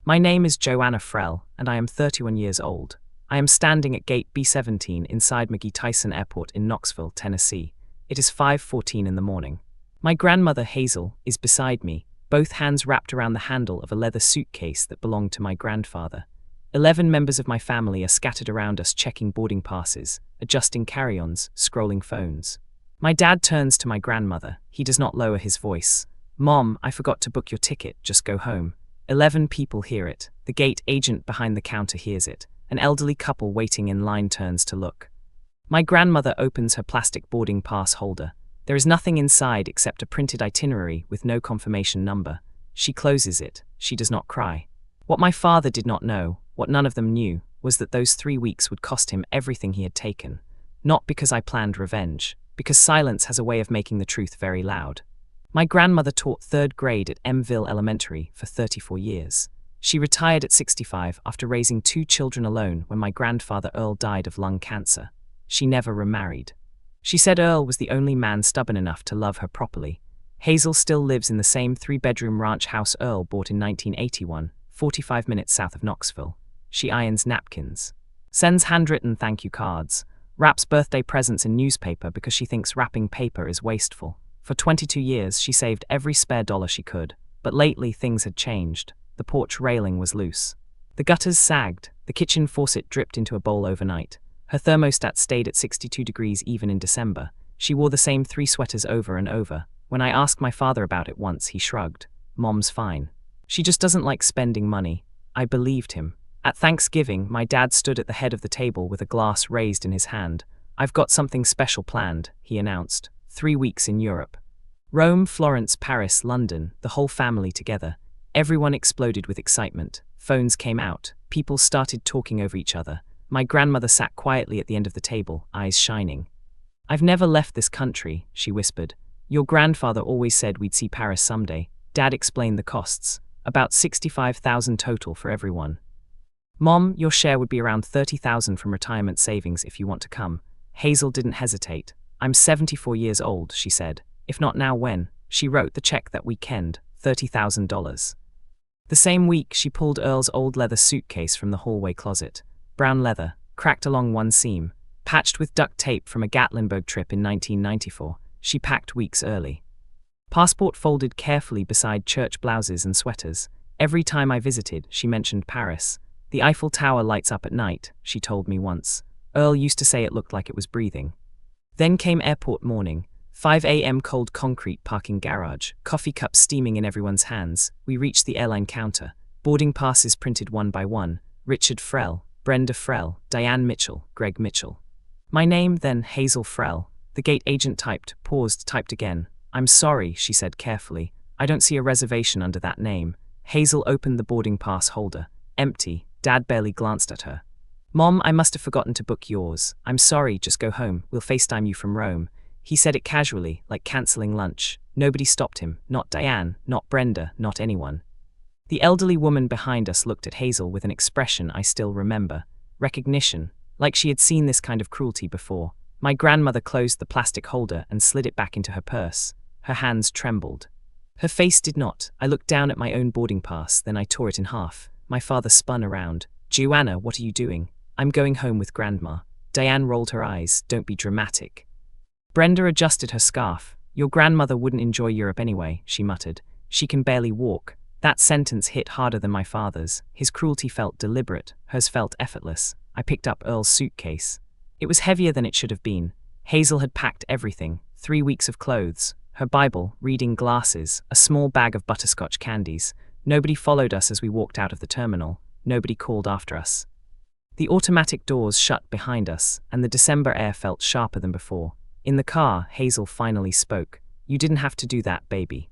My name is Joanna Frell, and I am 31 years old. I am standing at gate B17 inside McGee Tyson Airport in Knoxville, Tennessee. It is 5:14 in the morning. My grandmother, Hazel, is beside me, both hands wrapped around the handle of a leather suitcase that belonged to my grandfather. 11 members of my family are scattered around us, checking boarding passes, adjusting carry-ons, scrolling phones. My dad turns to my grandmother. He does not lower his voice. "Mom, I forgot to book your ticket, just go home." 11 people hear it. The gate agent behind the counter hears it. An elderly couple waiting in line turns to look. My grandmother opens her plastic boarding pass holder. There is nothing inside except a printed itinerary with no confirmation number. She closes it. She does not cry. What my father did not know, what none of them knew, was that those 3 weeks would cost him everything he had taken. Not because I planned revenge, because silence has a way of making the truth very loud. My grandmother taught 3rd grade at Mville Elementary for 34 years. She retired at 65 after raising 2 children alone when my grandfather Earl died of lung cancer. She never remarried. She said Earl was the only man stubborn enough to love her properly. Hazel still lives in the same 3-bedroom ranch house Earl bought in 1981, 45 minutes south of Knoxville. She irons napkins, sends handwritten thank you cards, wraps birthday presents in newspaper because she thinks wrapping paper is wasteful. For 22 years, she saved every spare dollar she could, but lately things had changed. The porch railing was loose. The gutters sagged. The kitchen faucet dripped into a bowl overnight. Her thermostat stayed at 62 degrees even in December. She wore the same 3 sweaters over and over. When I asked my father about it once, he shrugged. "Mom's fine. She just doesn't like spending money." I believed him. At Thanksgiving, my dad stood at the head of the table with a glass raised in his hand. "I've got something special planned," he announced. 3 weeks in Europe. Rome, Florence, Paris, London, the whole family together. Everyone exploded with excitement. Phones came out. People started talking over each other. My grandmother sat quietly at the end of the table, eyes shining. "I've never left this country," she whispered. "Your grandfather always said we'd see Paris someday." Dad explained the costs. About $65,000 total for everyone. "Mom, your share would be around $30,000 from retirement savings if you want to come." Hazel didn't hesitate. "I'm 74 years old," she said. "If not now, when?" She wrote the check that weekend, $30,000. The same week, she pulled Earl's old leather suitcase from the hallway closet. Brown leather, cracked along one seam, patched with duct tape from a Gatlinburg trip in 1994. She packed weeks early. Passport folded carefully beside church blouses and sweaters. Every time I visited, she mentioned Paris. "The Eiffel Tower lights up at night," she told me once. Earl used to say it looked like it was breathing. Then came airport morning. 5 a.m. cold concrete parking garage, coffee cups steaming in everyone's hands. We reached the airline counter. Boarding passes printed one by one. Richard Frell, Brenda Frell, Diane Mitchell, Greg Mitchell. My name, then Hazel Frell. The gate agent typed, paused, typed again. "I'm sorry," she said carefully. "I don't see a reservation under that name." Hazel opened the boarding pass holder. Empty. Dad barely glanced at her. "Mom, I must have forgotten to book yours. I'm sorry, just go home. We'll FaceTime you from Rome." He said it casually, like cancelling lunch. Nobody stopped him. Not Diane, not Brenda, not anyone. The elderly woman behind us looked at Hazel with an expression I still remember. Recognition, like she had seen this kind of cruelty before. My grandmother closed the plastic holder and slid it back into her purse. Her hands trembled. Her face did not. I looked down at my own boarding pass, then I tore it in half. My father spun around. "Joanna, what are you doing?" "I'm going home with Grandma." Diane rolled her eyes. "Don't be dramatic." Brenda adjusted her scarf. "Your grandmother wouldn't enjoy Europe anyway," she muttered. "She can barely walk." That sentence hit harder than my father's. His cruelty felt deliberate. Hers felt effortless. I picked up Earl's suitcase. It was heavier than it should have been. Hazel had packed everything. 3 weeks of clothes, her Bible, reading glasses, a small bag of butterscotch candies. Nobody followed us as we walked out of the terminal. Nobody called after us. The automatic doors shut behind us, and the December air felt sharper than before. In the car, Hazel finally spoke. "You didn't have to do that, baby."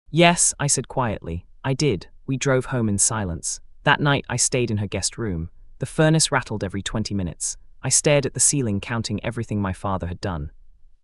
"Yes," I said quietly. "I did." We drove home in silence. That night, I stayed in her guest room. The furnace rattled every 20 minutes. I stared at the ceiling, counting everything my father had done.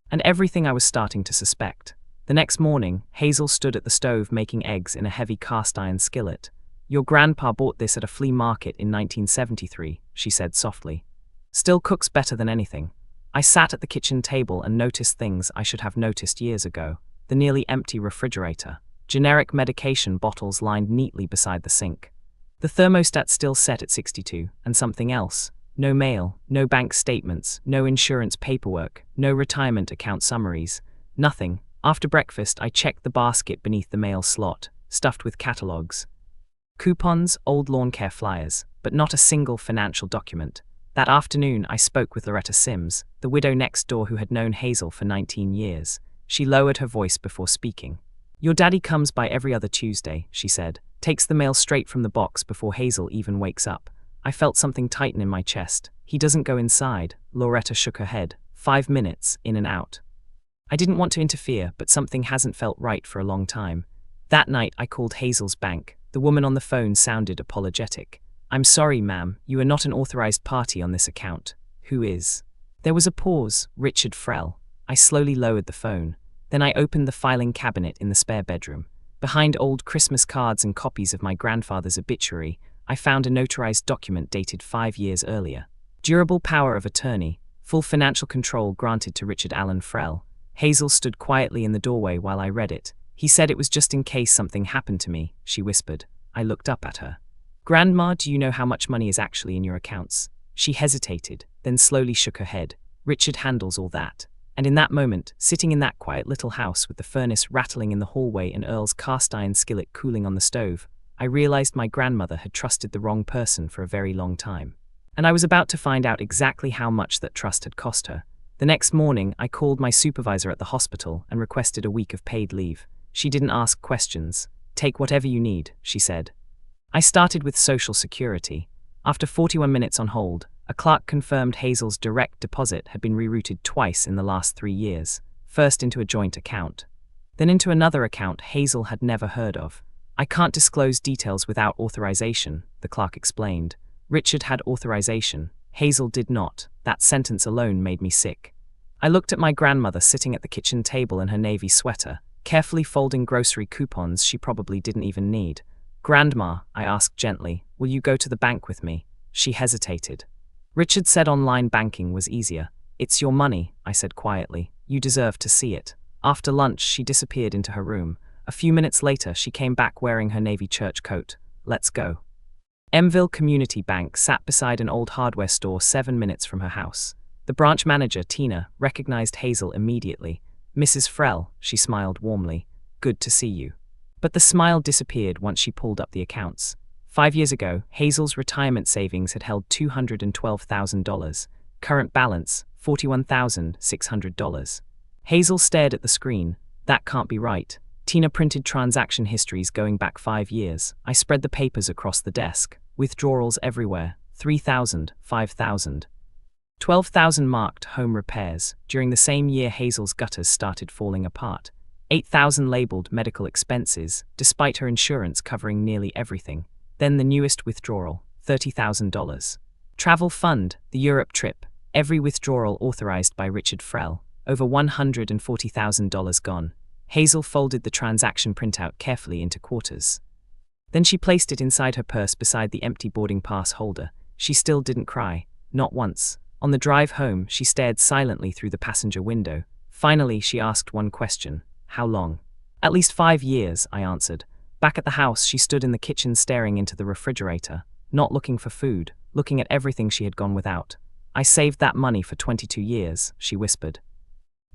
And everything I was starting to suspect. The next morning, Hazel stood at the stove making eggs in a heavy cast-iron skillet. "Your grandpa bought this at a flea market in 1973, she said softly. "Still cooks better than anything." I sat at the kitchen table and noticed things I should have noticed years ago. The nearly empty refrigerator. Generic medication bottles lined neatly beside the sink. The thermostat still set at 62, and something else. No mail, no bank statements, no insurance paperwork, no retirement account summaries. Nothing. After breakfast, I checked the basket beneath the mail slot, stuffed with catalogs, coupons, old lawn care flyers, but not a single financial document. That afternoon, I spoke with Loretta Sims, the widow next door who had known Hazel for 19 years. She lowered her voice before speaking. "Your daddy comes by every other Tuesday," she said, "takes the mail straight from the box before Hazel even wakes up." I felt something tighten in my chest. "He doesn't go inside." Loretta shook her head. 5 minutes, in and out. I didn't want to interfere, but something hasn't felt right for a long time. That night, I called Hazel's bank. The woman on the phone sounded apologetic. "I'm sorry, ma'am, you are not an authorized party on this account." "Who is?" There was a pause. "Richard Frell." I slowly lowered the phone. Then I opened the filing cabinet in the spare bedroom. Behind old Christmas cards and copies of my grandfather's obituary, I found a notarized document dated 5 years earlier. Durable power of attorney, full financial control granted to Richard Allen Frell. Hazel stood quietly in the doorway while I read it. "He said it was just in case something happened to me," she whispered. I looked up at her. "Grandma, do you know how much money is actually in your accounts?" She hesitated, then slowly shook her head. "Richard handles all that." And in that moment, sitting in that quiet little house with the furnace rattling in the hallway and Earl's cast-iron skillet cooling on the stove, I realized my grandmother had trusted the wrong person for a very long time. And I was about to find out exactly how much that trust had cost her. The next morning, I called my supervisor at the hospital and requested a week of paid leave. She didn't ask questions. "Take whatever you need," she said. I started with Social Security. After 41 minutes on hold, a clerk confirmed Hazel's direct deposit had been rerouted twice in the last 3 years, first into a joint account, then into another account Hazel had never heard of. "I can't disclose details without authorization," the clerk explained. Richard had authorization. Hazel did not. That sentence alone made me sick. I looked at my grandmother sitting at the kitchen table in her navy sweater, carefully folding grocery coupons she probably didn't even need. "Grandma," I asked gently, "will you go to the bank with me?" She hesitated. Richard said online banking was easier. "It's your money," I said quietly. "You deserve to see it." After lunch, she disappeared into her room. A few minutes later, she came back wearing her navy church coat. "Let's go." Emville Community Bank sat beside an old hardware store 7 minutes from her house. The branch manager, Tina, recognized Hazel immediately. "Mrs. Frell," she smiled warmly. "Good to see you." But the smile disappeared once she pulled up the accounts. 5 years ago, Hazel's retirement savings had held $212,000. Current balance, $41,600. Hazel stared at the screen. "That can't be right." Tina printed transaction histories going back 5 years. I spread the papers across the desk. Withdrawals everywhere. 3,000, 5,000. 12,000 marked home repairs. During the same year, Hazel's gutters started falling apart. 8,000 labeled medical expenses, despite her insurance covering nearly everything. Then the newest withdrawal, $30,000. Travel fund, the Europe trip. Every withdrawal authorized by Richard Frell. Over $140,000 gone. Hazel folded the transaction printout carefully into quarters. Then she placed it inside her purse beside the empty boarding pass holder. She still didn't cry. Not once. On the drive home, she stared silently through the passenger window. Finally, she asked one question. "How long?" "At least 5 years," I answered. Back at the house, she stood in the kitchen staring into the refrigerator, not looking for food, looking at everything she had gone without. "I saved that money for 22 years, she whispered.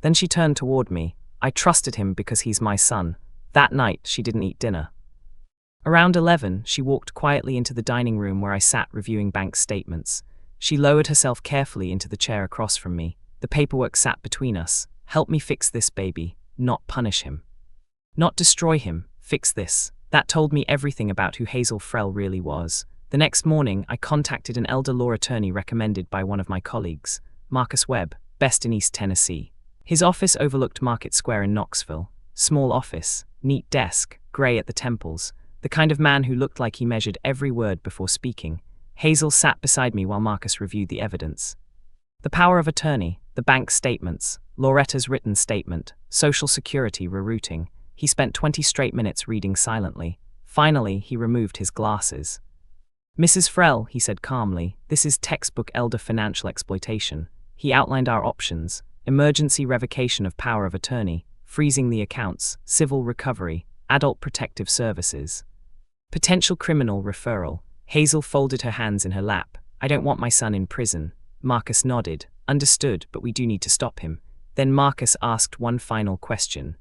Then she turned toward me. "I trusted him because he's my son." That night, she didn't eat dinner. Around 11, she walked quietly into the dining room where I sat reviewing bank statements. She lowered herself carefully into the chair across from me. The paperwork sat between us. "Help me fix this baby, not punish him. Not destroy him, fix this." That told me everything about who Hazel Frell really was. The next morning, I contacted an elder law attorney recommended by one of my colleagues, Marcus Webb, best in East Tennessee. His office overlooked Market Square in Knoxville. Small office, neat desk, gray at the temples. The kind of man who looked like he measured every word before speaking. Hazel sat beside me while Marcus reviewed the evidence. The power of attorney, the bank statements, Loretta's written statement, Social Security rerouting. He spent 20 straight minutes reading silently. Finally, he removed his glasses. "Mrs. Frell," he said calmly, "this is textbook elder financial exploitation." He outlined our options: emergency revocation of power of attorney, freezing the accounts, civil recovery, adult protective services, potential criminal referral. Hazel folded her hands in her lap. I don't want my son in prison. Marcus nodded. Understood, but we do need to stop him. Then Marcus asked one final question.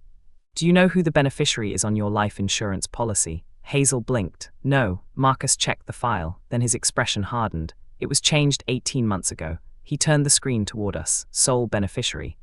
Do you know who the beneficiary is on your life insurance policy? Hazel blinked. No. Marcus checked the file, then his expression hardened. It was changed 18 months ago. He turned the screen toward us. Sole beneficiary.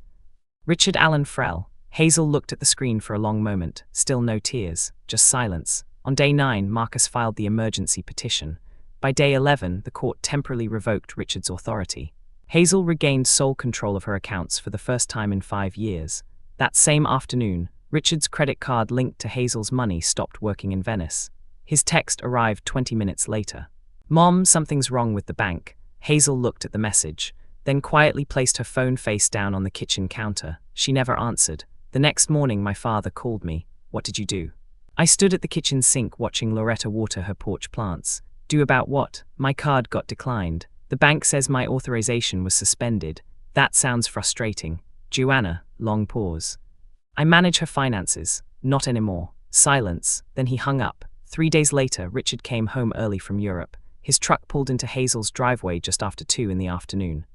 Richard Allen Frell. Hazel looked at the screen for a long moment. Still no tears, just silence. On day 9, Marcus filed the emergency petition. By day 11, the court temporarily revoked Richard's authority. Hazel regained sole control of her accounts for the first time in 5 years. That same afternoon, Richard's credit card linked to Hazel's money stopped working in Venice. His text arrived 20 minutes later. Mom, something's wrong with the bank. Hazel looked at the message, then quietly placed her phone face down on the kitchen counter. She never answered. The next morning, my father called me. What did you do? I stood at the kitchen sink watching Loretta water her porch plants. Do about what? My card got declined. The bank says my authorization was suspended. That sounds frustrating. Joanna, long pause. I manage her finances. Not anymore. Silence. Then he hung up. 3 days later, Richard came home early from Europe. His truck pulled into Hazel's driveway just after 2 in the afternoon.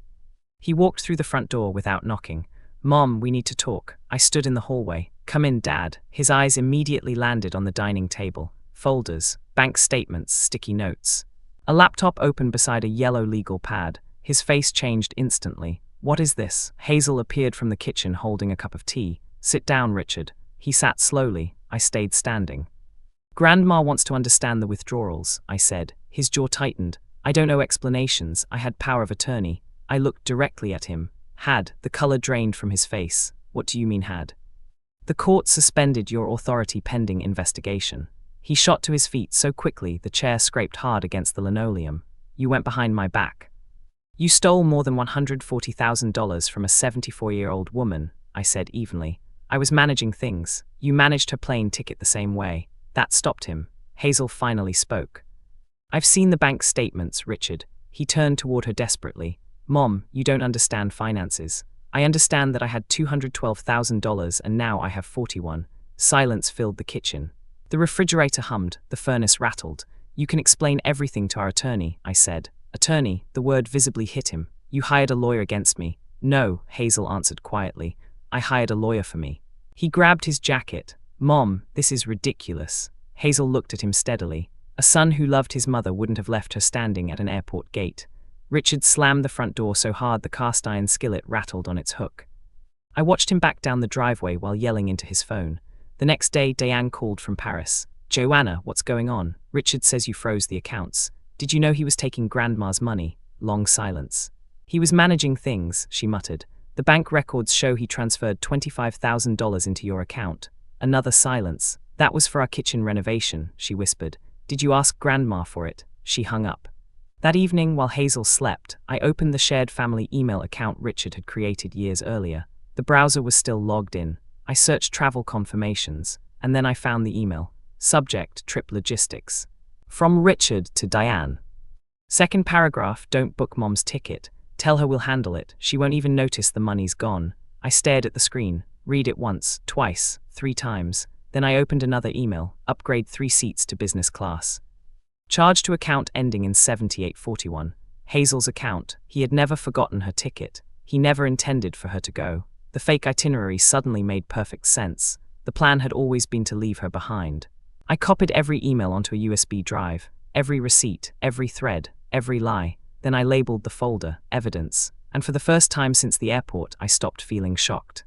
He walked through the front door without knocking. Mom, we need to talk. I stood in the hallway. Come in, Dad. His eyes immediately landed on the dining table. Folders, bank statements, sticky notes. A laptop opened beside a yellow legal pad. His face changed instantly. What is this? Hazel appeared from the kitchen holding a cup of tea. Sit down, Richard. He sat slowly. I stayed standing. Grandma wants to understand the withdrawals, I said. His jaw tightened. I don't owe explanations. I had power of attorney. I looked directly at him. Had. The color drained from his face. What do you mean had? The court suspended your authority pending investigation. He shot to his feet so quickly the chair scraped hard against the linoleum. You went behind my back. You stole more than $140,000 from a 74-year-old woman, I said evenly. I was managing things. You managed her plane ticket the same way. That stopped him. Hazel finally spoke. I've seen the bank statements, Richard. He turned toward her desperately. Mom, you don't understand finances. I understand that I had $212,000 and now I have 41. Silence filled the kitchen. The refrigerator hummed, the furnace rattled. You can explain everything to our attorney, I said. Attorney, the word visibly hit him. You hired a lawyer against me. No, Hazel answered quietly. I hired a lawyer for me. He grabbed his jacket. Mom, this is ridiculous. Hazel looked at him steadily. A son who loved his mother wouldn't have left her standing at an airport gate. Richard slammed the front door so hard the cast iron skillet rattled on its hook. I watched him back down the driveway while yelling into his phone. The next day, Diane called from Paris. Joanna, what's going on? Richard says you froze the accounts. Did you know he was taking Grandma's money? Long silence. He was managing things, she muttered. The bank records show he transferred $25,000 into your account. Another silence. That was for our kitchen renovation, she whispered. Did you ask Grandma for it? She hung up. That evening, while Hazel slept, I opened the shared family email account Richard had created years earlier. The browser was still logged in. I searched travel confirmations, and then I found the email. Subject, trip logistics. From Richard to Diane. Second paragraph, don't book Mom's ticket. Tell her we'll handle it. She won't even notice the money's gone. I stared at the screen. Read it once, twice, 3 times. Then I opened another email. Upgrade 3 seats to business class. Charge to account ending in 7841. Hazel's account. He had never forgotten her ticket. He never intended for her to go. The fake itinerary suddenly made perfect sense. The plan had always been to leave her behind. I copied every email onto a USB drive. Every receipt, every thread, every lie. Then I labeled the folder, evidence. And for the first time since the airport, I stopped feeling shocked.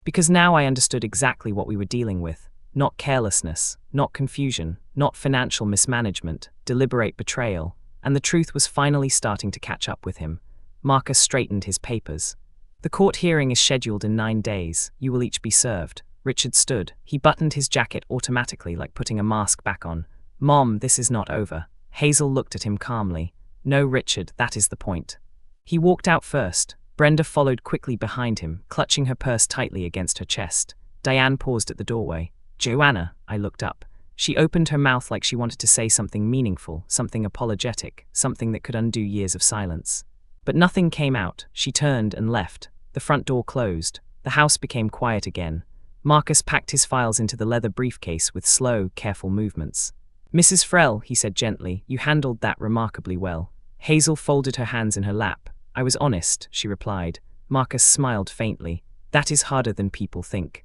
Because now I understood exactly what we were dealing with. Not carelessness, not confusion, not financial mismanagement, deliberate betrayal. And the truth was finally starting to catch up with him. Marcus straightened his papers. The court hearing is scheduled in 9 days. You will each be served. Richard stood. He buttoned his jacket automatically, like putting a mask back on. Mom, this is not over. Hazel looked at him calmly. No, Richard, that is the point. He walked out first. Brenda followed quickly behind him, clutching her purse tightly against her chest. Diane paused at the doorway. Joanna, I looked up. She opened her mouth like she wanted to say something meaningful, something apologetic, something that could undo years of silence. But nothing came out. She turned and left. The front door closed. The house became quiet again. Marcus packed his files into the leather briefcase with slow, careful movements. "Mrs. Frell," he said gently, "you handled that remarkably well." Hazel folded her hands in her lap. "I was honest," she replied. Marcus smiled faintly. "That is harder than people think."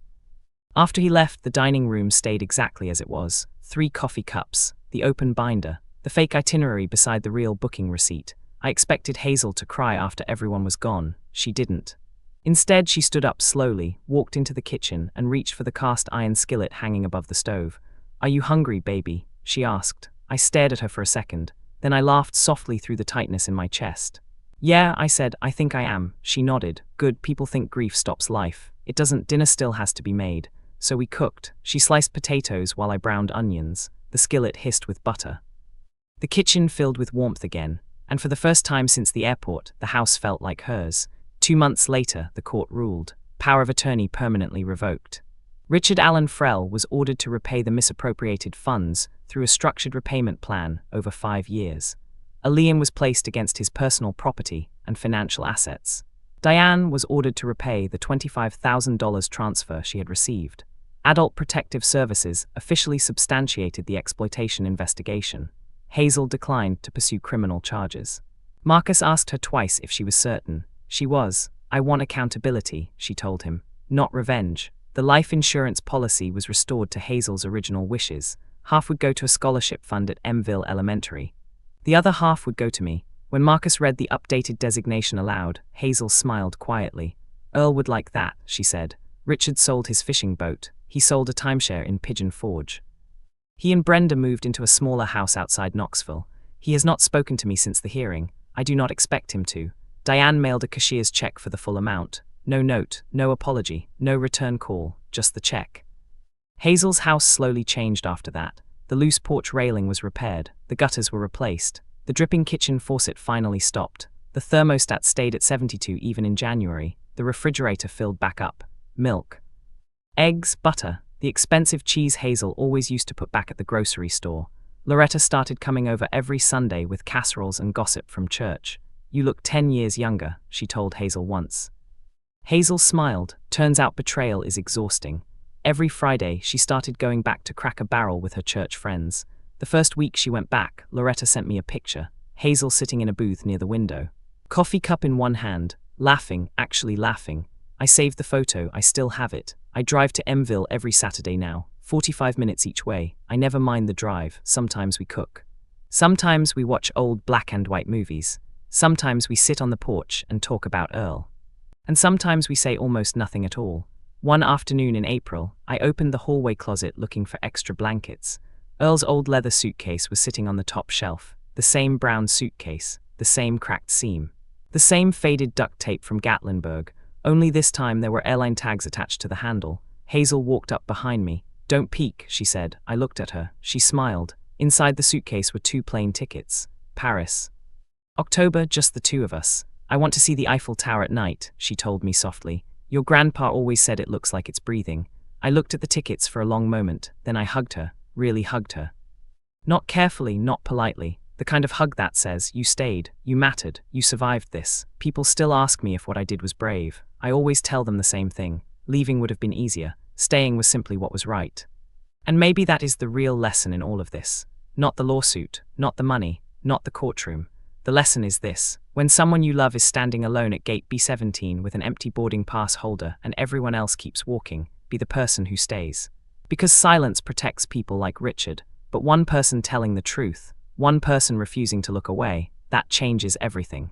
After he left, the dining room stayed exactly as it was. 3 coffee cups, the open binder, the fake itinerary beside the real booking receipt. I expected Hazel to cry after everyone was gone. She didn't. Instead, she stood up slowly, walked into the kitchen, and reached for the cast iron skillet hanging above the stove. "Are you hungry, baby?" she asked. I stared at her for a second. Then I laughed softly through the tightness in my chest. "Yeah," I said, "I think I am." She nodded. "Good, people think grief stops life. It doesn't. Dinner still has to be made." So we cooked. She sliced potatoes while I browned onions. The skillet hissed with butter. The kitchen filled with warmth again, and for the first time since the airport, the house felt like hers. 2 months later, the court ruled. Power of attorney permanently revoked. Richard Allen Frell was ordered to repay the misappropriated funds through a structured repayment plan over 5 years. A lien was placed against his personal property and financial assets. Diane was ordered to repay the $25,000 transfer she had received. Adult Protective Services officially substantiated the exploitation investigation. Hazel declined to pursue criminal charges. Marcus asked her twice if she was certain. She was. "I want accountability," she told him, "not revenge." The life insurance policy was restored to Hazel's original wishes. Half would go to a scholarship fund at Mville Elementary. The other half would go to me. When Marcus read the updated designation aloud, Hazel smiled quietly. "Earl would like that," she said. Richard sold his fishing boat. He sold a timeshare in Pigeon Forge. He and Brenda moved into a smaller house outside Knoxville. He has not spoken to me since the hearing. I do not expect him to. Diane mailed a cashier's check for the full amount. No note, no apology, no return call, just the check. Hazel's house slowly changed after that. The loose porch railing was repaired. The gutters were replaced. The dripping kitchen faucet finally stopped. The thermostat stayed at 72 even in January. The refrigerator filled back up. Milk, eggs, butter, the expensive cheese Hazel always used to put back at the grocery store. Loretta started coming over every Sunday with casseroles and gossip from church. "You look 10 years younger," she told Hazel once. Hazel smiled. Turns out betrayal is exhausting. Every Friday, she started going back to Cracker Barrel with her church friends. The first week she went back, Loretta sent me a picture. Hazel sitting in a booth near the window. Coffee cup in one hand, laughing, actually laughing. I saved the photo, I still have it. I drive to Mville every Saturday now, 45 minutes each way. I never mind the drive. Sometimes we cook. Sometimes we watch old black and white movies. Sometimes we sit on the porch and talk about Earl. And sometimes we say almost nothing at all. One afternoon in April, I opened the hallway closet looking for extra blankets. Earl's old leather suitcase was sitting on the top shelf. The same brown suitcase, the same cracked seam. The same faded duct tape from Gatlinburg, only this time there were airline tags attached to the handle. Hazel walked up behind me. "Don't peek," she said. I looked at her. She smiled. Inside the suitcase were 2 plane tickets. Paris. October, just the 2 of us. "I want to see the Eiffel Tower at night," she told me softly. "Your grandpa always said it looks like it's breathing." I looked at the tickets for a long moment, then I hugged her, really hugged her. Not carefully, not politely. The kind of hug that says, "You stayed, you mattered, you survived this." People still ask me if what I did was brave. I always tell them the same thing. Leaving would have been easier. Staying was simply what was right. And maybe that is the real lesson in all of this. Not the lawsuit, not the money, not the courtroom. The lesson is this: when someone you love is standing alone at gate B17 with an empty boarding pass holder and everyone else keeps walking, be the person who stays. Because silence protects people like Richard, but one person telling the truth, one person refusing to look away, that changes everything.